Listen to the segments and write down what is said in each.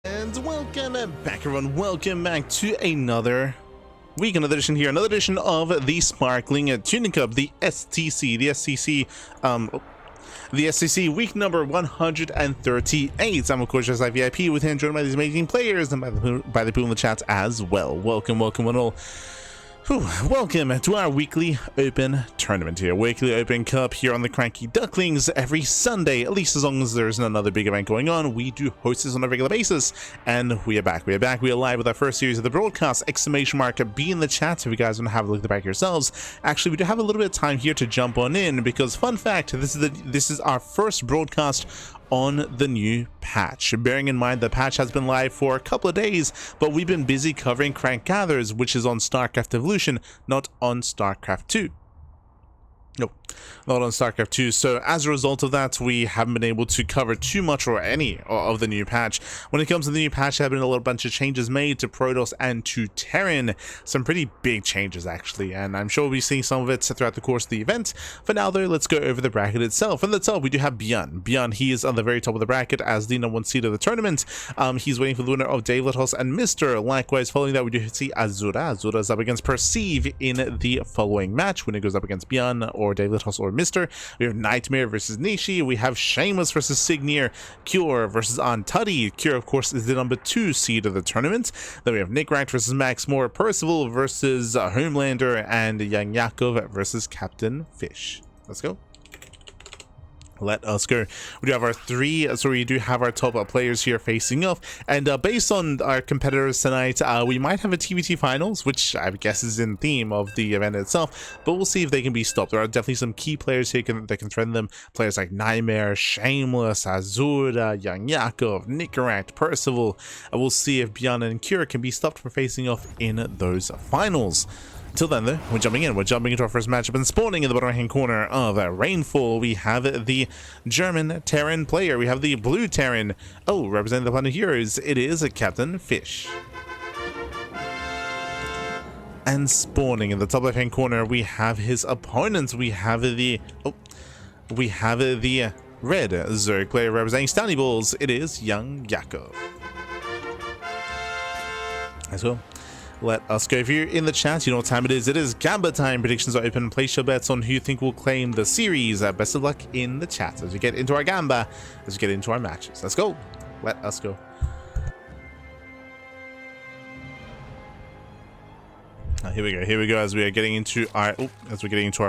And welcome back, everyone. Welcome back to another week, another edition of the Sparkling Tuna Cup, the STC, the STC week number 138. I'm of course just ZvT with him, joined by these amazing players and by the people in the chat as well. Welcome one all. Welcome to our weekly open tournament here, weekly open cup here on the Cranky Ducklings every Sunday, at least as long as there's another big event going on. We do host this on a regular basis, and we are back. We are live with our first series of the broadcast. Exclamation mark, be in the chat if you guys want to have a look at the back yourselves. Actually, we do have a little bit of time here to jump on in because, fun fact, this is our first broadcast on the new patch. Bearing in mind the patch has been live for a couple of days, but we've been busy covering Crank Gathers, which is on StarCraft Evolution, not on StarCraft 2. No, not on StarCraft 2. So as a result of that, we haven't been able to cover too much or any of the new patch. When it comes to the new patch, there have been a little bunch of changes made to Protoss and to Terran. Some pretty big changes, actually, and I'm sure we'll be seeing some of it throughout the course of the event. For now, though, let's go over the bracket itself. From the top, we do have Björn. Björn, he is on the very top of the bracket as the #1 seed of the tournament. He's waiting for the winner of Davlitos and Mr. Likewise, following that, we do see Azura. Azura is up against Perceive in the following match. Winner goes up against Björn or Davlitos or Mr. We have Nightmare versus Nishi. We have Shameless versus Signir. Cure versus Antuddy. Cure, of course, is the #2 seed of the tournament. Then we have Nick Ranked versus Max Moore. Percival versus Homelander. And YoungYakov versus Captainfisch. Let's go. Let us go. We do have our we do have our top players here facing off, and based on our competitors tonight, we might have a TvT finals, which I guess is in theme of the event itself, but we'll see if they can be stopped. There are definitely some key players here that can threaten them. Players like Nightmare, Shameless, Azura, YoungYakov, Nicorant, Percival. We'll see if Björn and Cure can be stopped from facing off in those finals. Till then, though, we're jumping into our first matchup, and spawning in the bottom right-hand corner of Rainfall, we have the German Terran player. We have the blue Terran. Oh, representing the Planet Heroes, it is a Captainfisch. And spawning in the top left-hand corner, we have his opponents. We have the red Zerg player representing Stony Balls. It is YoungYakov. As well. Let us go. If you're in the chat, you know what time it is. It is Gamba time. Predictions are open. Place your bets on who you think will claim the series. Best of luck in the chat as we get into our Gamba, as we get into our matches. Let's go. Let us go. Here we go as we are getting into our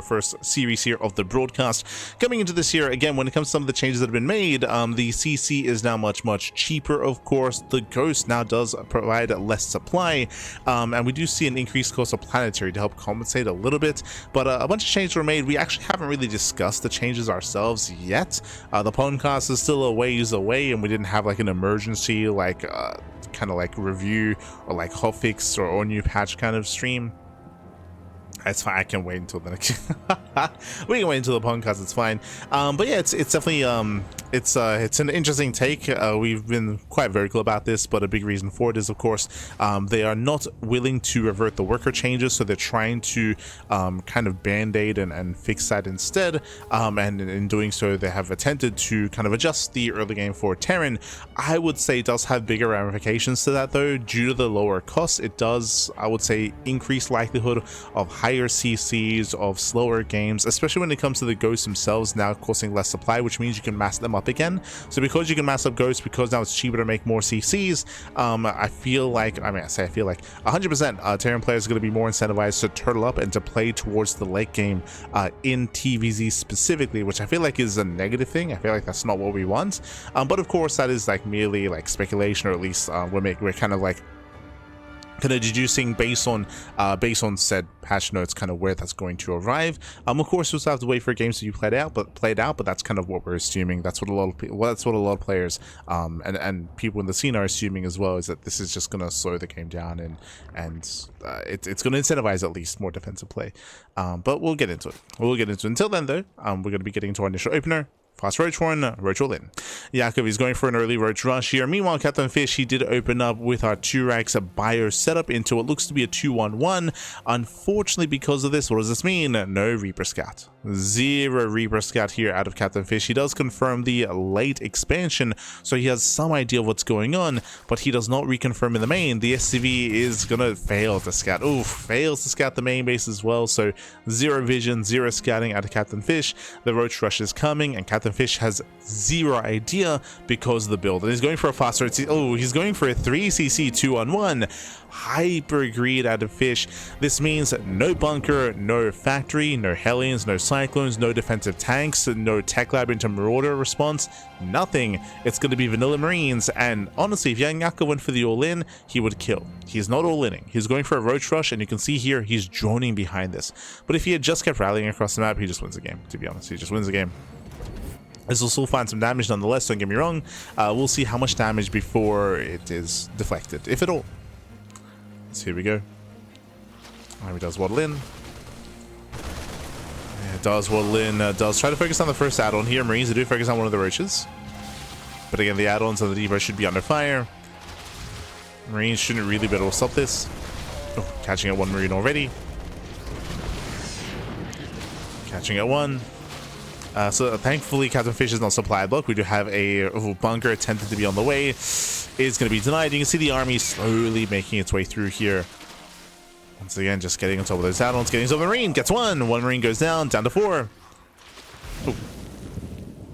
first series here of the broadcast. Coming into this here, again, when it comes to some of the changes that have been made, the CC is now much cheaper, of course. The Ghost now does provide less supply, and we do see an increased cost of Planetary to help compensate a little bit, but a bunch of changes were made. We actually haven't really discussed the changes ourselves yet. The podcast is still a ways away, and we didn't have like an emergency kind of like review or like hotfix or new patch kind of stream. It's fine. I can wait until the next. We can wait until the podcast. It's fine. But yeah, it's definitely it's an interesting take. We've been quite vocal about this, but a big reason for it is, of course, they are not willing to revert the worker changes, so they're trying to kind of band-aid and fix that instead. And in doing so, they have attempted to kind of adjust the early game for Terran. I would say it does have bigger ramifications to that, though. Due to the lower costs, it does, I would say, increase likelihood of higher CCs, of slower games, especially when it comes to the ghosts themselves now costing less supply, which means you can mass them up again. So because you can mass up ghosts, because now it's cheaper to make more CCs, I feel like 100% Terran players are going to be more incentivized to turtle up and to play towards the late game in TVZ specifically, which I feel like is a negative thing. I feel like that's not what we want, but of course that is like merely like speculation, or at least we're kind of deducing based on said patch notes, kind of where that's going to arrive. Of course, we'll still have to wait for games to be played out, but that's kind of what we're assuming. That's what a lot of players and people in the scene are assuming as well, is that this is just going to slow the game down and it's going to incentivize at least more defensive play. But we'll get into it. Until then, though, we're going to be getting into our initial opener Fast Roach one, Roach all in. Yakov is going for an early Roach rush here. Meanwhile, Captainfisch, he did open up with our 2-racks bio setup into what looks to be a 2-1-1. Unfortunately, because of this, what does this mean? No Reaper Scout. 0 Reaper Scout here out of Captainfisch. He does confirm the late expansion, so he has some idea of what's going on, but he does not reconfirm in the main. The SCV is gonna fail to scout. Oof, fails to scout the main base as well, so 0 vision, 0 scouting out of Captainfisch. The Roach rush is coming, and Captainfisch has 0 idea because of the build. And he's going for a faster. Oh, he's going for a 3cc 2-on-1. Hyper greed out of Fish. This means no bunker, no factory, no Hellions, no Cyclones, no defensive tanks, no tech lab into Marauder response, nothing. It's going to be vanilla Marines, and honestly, if YoungYakov went for the all-in, he would kill. He's not all-inning. He's going for a Roach rush, and you can see here, he's droning behind this. But if he had just kept rallying across the map, he just wins the game, to be honest. He just wins the game. This will still find some damage nonetheless, don't get me wrong. We'll see how much damage before it is deflected, if at all. So here we go. He does waddle in. Yeah, does waddle in. Does try to focus on the first add-on here. Marines do focus on one of the Roaches. But again, the add-ons of the Devo should be under fire. Marines shouldn't really be able to stop this. Oh, catching at 1 Marine already. Catching at 1. So thankfully, Captainfisch is not supply block. We do have a bunker attempted to be on the way. Is going to be denied. You can see the army slowly making its way through here. Once again, just getting on top of those add-ons. Getting some Marine. Gets 1. 1 Marine goes down to 4. Ooh.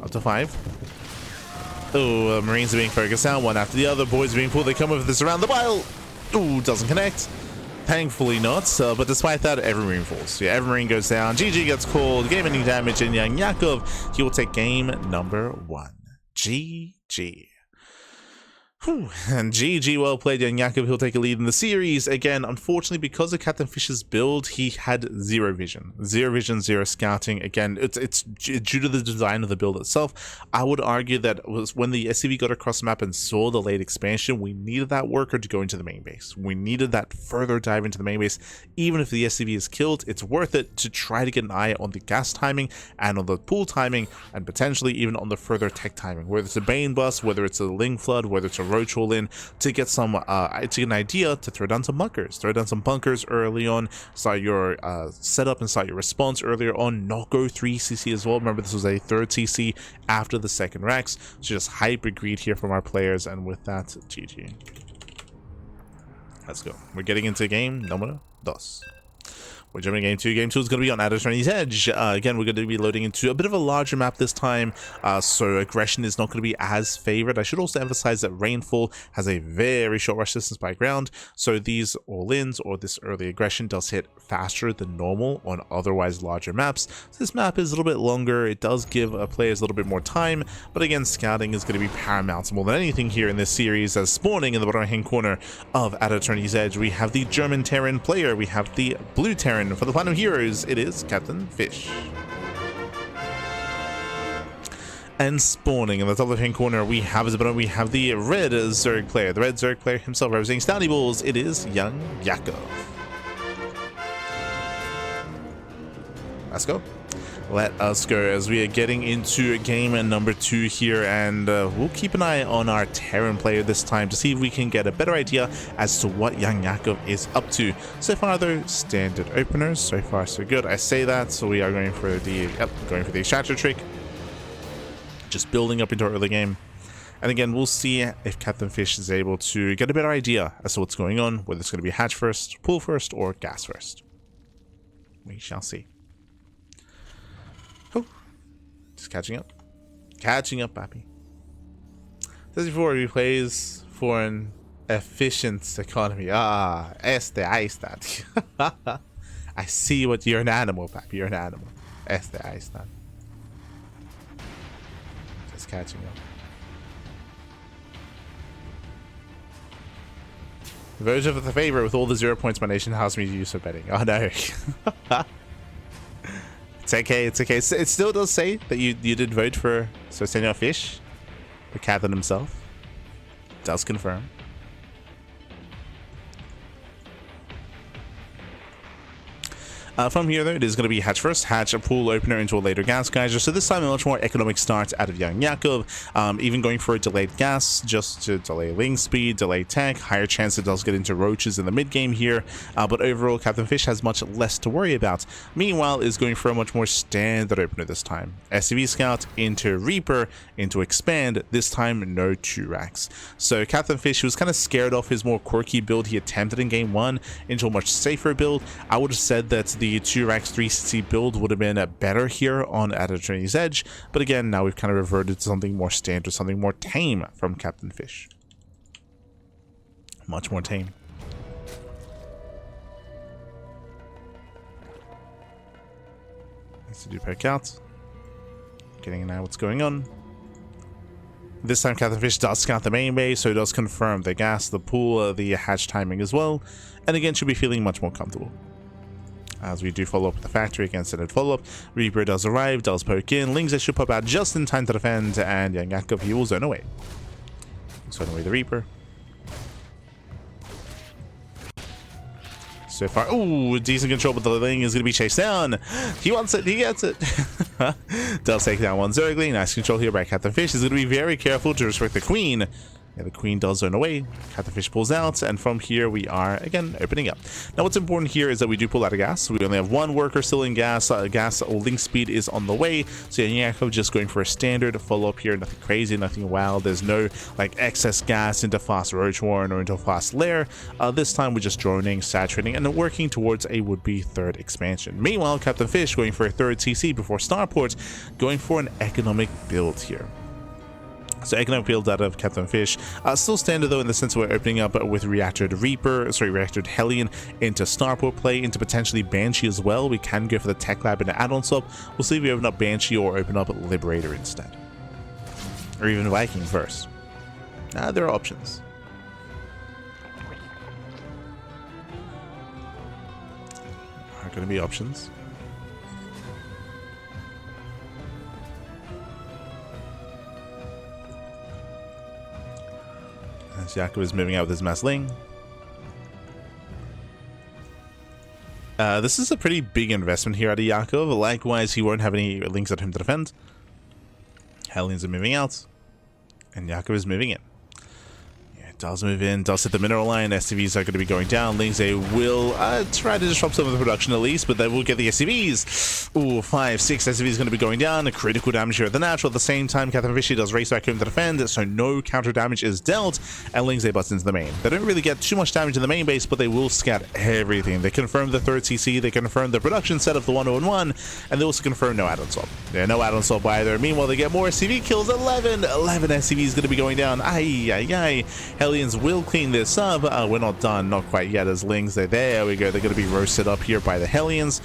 Up to 5. Oh, Marines are being focused down. One after the other. Boys are being pulled. They come with this around the pile. Ooh, doesn't connect. Thankfully not, but despite that, every Marine falls. Yeah, every Marine goes down. GG gets called. Game-ending damage in YoungYakov. He will take game number 1. GG. Whew. And GG, well played, YoungYakov. He'll take a lead in the series. Again, unfortunately, because of Captainfisch's build, he had 0 vision. 0 vision, 0 scouting. Again, it's due to the design of the build itself. I would argue that was when the SCV got across the map and saw the late expansion, we needed that worker to go into the main base. We needed that further dive into the main base. Even if the SCV is killed, it's worth it to try to get an eye on the gas timing and on the pool timing, and potentially even on the further tech timing, whether it's a Bane bust, whether it's a Ling Flood, whether it's a Roach all in, to get some to get an idea to throw down some bunkers early on, start your setup and start your response earlier on. Not go 3cc as well. Remember, this was a 3rd cc after the 2nd racks, so just hyper greed here from our players, and with that, GG. Let's go. We're getting into game number 2. We're jumping to game 2. Game 2 is going to be on Attorney's Edge. Again, we're going to be loading into a bit of a larger map this time, so aggression is not going to be as favored. I should also emphasize that Rainfall has a very short rush distance by ground, so these all-ins or this early aggression does hit faster than normal on otherwise larger maps. So this map is a little bit longer. It does give players a little bit more time, but again, scouting is going to be paramount more than anything here in this series. As spawning in the bottom right-hand corner of Attorney's Edge, we have the German Terran player. We have the blue Terran. For the Platinum Heroes, it is Captainfisch. And spawning in the top left-hand corner, we have the red Zerg player. The red Zerg player himself representing Stouty Balls, it is YoungYakov. Let's go. Let us go as we are getting into game number 2 here, and we'll keep an eye on our Terran player this time to see if we can get a better idea as to what YoungYakov is up to. So far, though, standard openers. So far, so good. I say that, so we are going for the extractor trick. Just building up into our early game. And again, we'll see if Captainfisch is able to get a better idea as to what's going on, whether it's going to be hatch first, pool first, or gas first. We shall see. Just catching up. Catching up, Pappy. Says before, he plays for an efficient economy. Ah, ahí está. I see what you're an animal, Pappy. You're an animal. Ahí está. Just catching up. Vote of the favorite with all the 0 points my nation has me to use for betting. Oh no. It's okay, it's okay. It still does say that you did vote for Senior Fish, the captain himself. Does confirm. From here, though, it is going to be hatch first, hatch a pool opener into a later gas geyser. So this time a much more economic start out of YoungYakov, even going for a delayed gas just to delay link speed, delay tech, higher chance it does get into roaches in the mid game here. But overall, Captainfisch has much less to worry about. Meanwhile, is going for a much more standard opener this time. SCV Scout into Reaper into Expand, this time no 2 racks. So Captainfisch was kind of scared off his more quirky build he attempted in game 1 into a much safer build. I would have said that the 2 racks 3CC build would have been better here on at Attorney's Edge, but again, now we've kind of reverted to something more standard, something more tame from Captainfisch. Much more tame. Let's do poke out. Getting an eye what's going on. This time Captainfisch does scout the main base, so it does confirm the gas, the pool, the hatch timing as well, and again should be feeling much more comfortable. As we do follow up with the factory against it follow-up, Reaper does arrive, does poke in, Lings that should pop out just in time to defend, and YoungYakov, he will zone away. Zone away the Reaper. So far, ooh, decent control, but the Ling is going to be chased down. He wants it, he gets it. Does take down one Zergling. Nice control here by Captainfisch. He's going to be very careful to respect the Queen. Yeah, the Queen does zone away. Captainfisch pulls out, and from here we are again opening up. Now, what's important here is that we do pull out of gas. We only have 1 worker still in gas. Gas link speed is on the way. So YoungYakov just going for a standard follow up here. Nothing crazy, nothing wild. There's no like excess gas into fast Roach Warren or into fast Lair. This time we're just droning, saturating, and working towards a would-be 3rd expansion. Meanwhile, Captainfisch going for a 3rd CC before Starport, going for an economic build here. So economic build out of Captainfisch. Still standard though in the sense we're opening up with reactored Hellion into Starport play, into potentially Banshee as well. We can go for the Tech Lab and an add-on swap. We'll see if we open up Banshee or open up Liberator instead. Or even Viking first. There are options. Are going to be options. As Yakov is moving out with his mass Ling. This is a pretty big investment here out of Yakov. Likewise, he won't have any links at him to defend. Hellions are moving out. And Yakov is moving in. Does move in, does hit the mineral line. SCVs are going to be going down. Lings, they will try to disrupt some of the production at least, but they will get the SCVs. Ooh, 5, 6 SCVs going to be going down. A critical damage here at the natural. At the same time, Captainfisch does race back home to defend, so no counter damage is dealt, and Lings, they bust into the main. They don't really get too much damage in the main base, but they will scat everything. They confirm the 3rd CC, they confirm the production setup, the 1-on-1, and they also confirm no add-on swap. Yeah, no add-on swap either. Meanwhile, they get more SCV kills. 11 SCVs going to be going down. Hellions will clean this up. We're not done, not quite yet, as Lings, there we go, they're going to be roasted up here by the Hellions.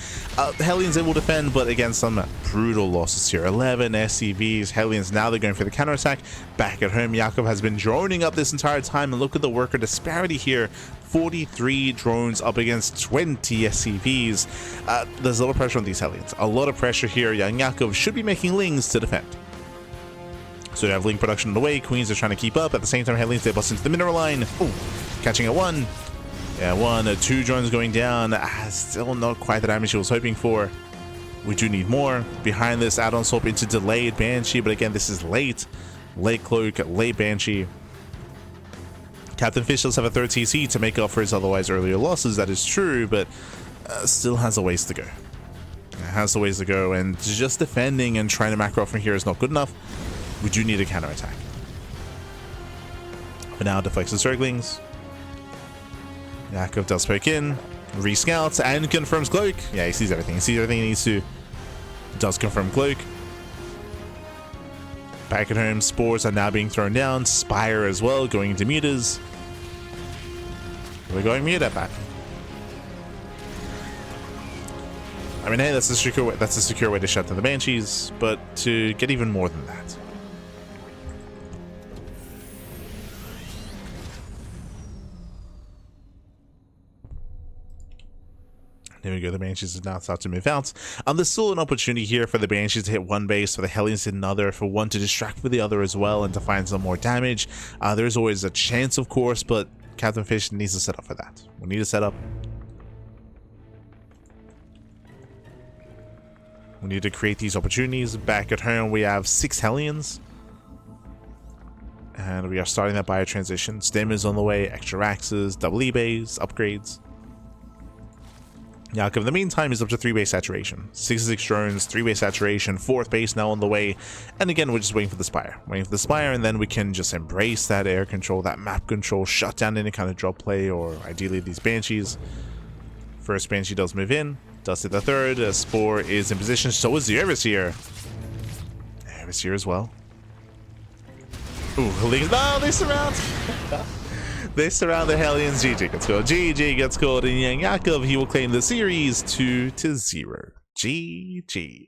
Hellions, they will defend, but again, some brutal losses here. 11 SCVs. Hellions, now they're going for the counterattack. Back at home, Yakov has been droning up this entire time, and look at the worker disparity here. 43 drones up against 20 SCVs. There's a lot of pressure on these Hellions. A lot of pressure here. YoungYakov should be making Lings to defend. So you have Link production on the way. Queens are trying to keep up. At the same time, Hellions, they bust into the mineral line. Ooh, catching a 1. Yeah, 1, 2 drones going down. Still not quite the damage he was hoping for. We do need more. Behind this, add-on swap into delayed Banshee, but again, this is late. Late Cloak, late Banshee. Captainfisch does have a 3rd TC to make up for his otherwise earlier losses. That is true, but still has a ways to go. Has a ways to go, and just defending and trying to macro from here is not good enough. We do need a counterattack. For now, deflects the Zerglings. Yakov does poke in, re-scouts, and confirms Cloak. Yeah, he sees everything. He sees everything he needs to. Does confirm Cloak. Back at home, Spores are now being thrown down. Spire as well, going into Mutas. We're going Muta back. I mean, hey, that's a secure way to shut down the Banshees, but to get even more than that. There we go, the Banshees have now started to move out. There's still an opportunity here for the Banshees to hit one base, for the Hellions to hit another, for one to distract for the other as well, and to find some more damage. There's always a chance, of course, but Captainfisch needs to set up for that. We need to set up. We need to create these opportunities. Back at home, we have 6 Hellions. And we are starting that bio transition. Stem is on the way, extra axes, double eBays, upgrades. Yakov, in the meantime, is up to 3-base saturation. 66 drones, 3-base saturation, 4th base now on the way. And again, we're just waiting for the Spire. Waiting for the Spire, and then we can just embrace that air control, that map control, shut down any kind of drop play, or ideally these Banshees. First Banshee does move in, does hit the 3rd. Spore is in position, so is the Overseer. Overseer as well. Ooh, no, they surround. They surround the Hellions. GG gets called. GG gets called, and YoungYakov, he will claim the series 2-0. GG.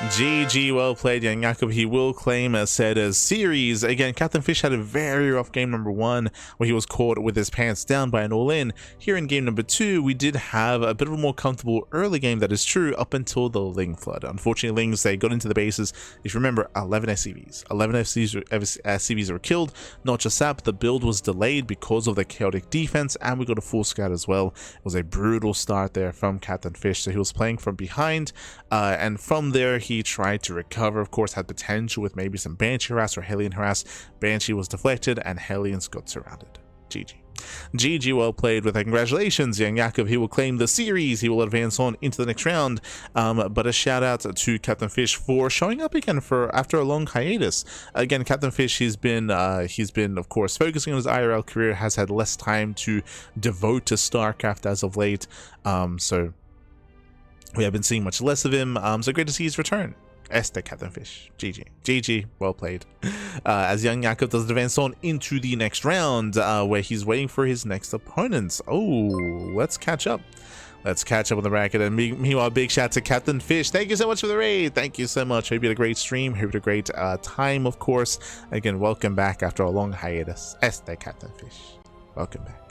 GG, well played, YoungYakov. He will claim a said series. Again, Captainfisch had a very rough game number 1, where he was caught with his pants down by an all-in. Here in game number 2, we did have a bit of a more comfortable early game, that is true, up until the Ling Flood. Unfortunately, Lings, they got into the bases. If you remember, 11 SCVs. 11 SCVs were killed. Not just that, but the build was delayed because of the chaotic defense, and we got a full scout as well. It was a brutal start there from Captainfisch, so he was playing from behind, and from there, he tried to recover. Of course, had potential with maybe some Banshee harass or Hellion harass. Banshee was deflected, and Hellions got surrounded. GG. GG, well played with that. Congratulations, YoungYakov. He will claim the series. He will advance on into the next round. But a shout out to Captainfisch for showing up again after a long hiatus. Again, Captainfisch, he's been of course focusing on his IRL career, has had less time to devote to StarCraft as of late. So we have been seeing much less of him, so great to see his return. Captainfisch. GG. GG. Well played. As YoungYakov does advance on into the next round, where he's waiting for his next opponents. Oh, let's catch up. Let's catch up on the bracket. And meanwhile, big shout to Captainfisch. Thank you so much for the raid. Thank you so much. Hope you had a great stream. Hope you had a great time, of course. Again, welcome back after a long hiatus. Captainfisch. Welcome back.